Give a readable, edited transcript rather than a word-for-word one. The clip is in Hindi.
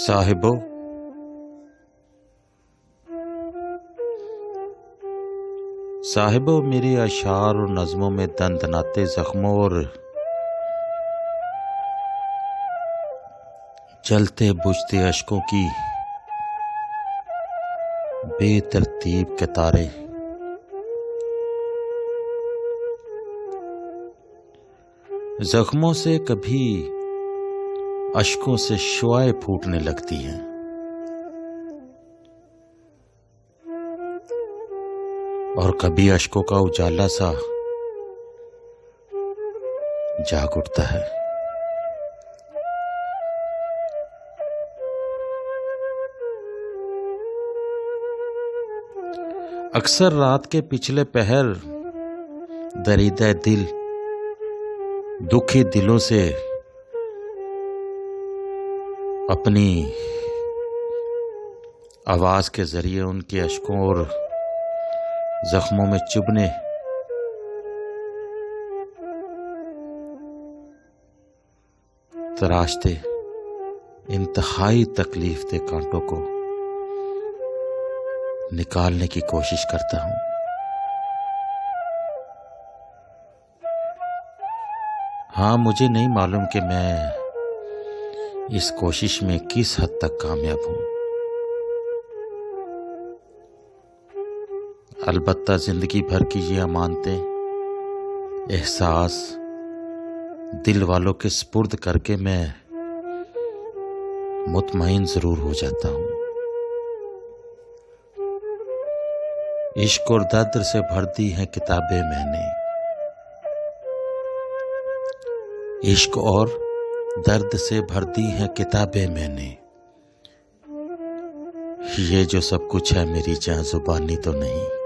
साहिबो, साहिबो मेरे अशार और नज़मों में दंदनाते ज़ख्मों और जलते बुझते अश्कों की बेतरतीब के तारे, जख्मों से कभी अश्कों से शुआएं फूटने लगती हैं, और कभी अश्कों का उजाला सा जाग उठता है। अक्सर रात के पिछले पहर दरीदा दिल दुखी दिलों से अपनी आवाज के जरिए उनके अश्कों और जख्मों में चुभने तराशते इंतहाई तकलीफ दे कांटों को निकालने की कोशिश करता हूं। हाँ, मुझे नहीं मालूम कि मैं इस कोशिश में किस हद तक कामयाब हूं। अलबत्ता जिंदगी भर की ये अमानतें, एहसास दिल वालों के सुपुर्द करके मैं मुतमईन जरूर हो जाता हूं। इश्क और दर्द से भर दी हैं किताबें मैंने, इश्क और दर्द से भर दी हैं किताबें मैंने, ये जो सब कुछ है मेरी जहां जुबानी तो नहीं।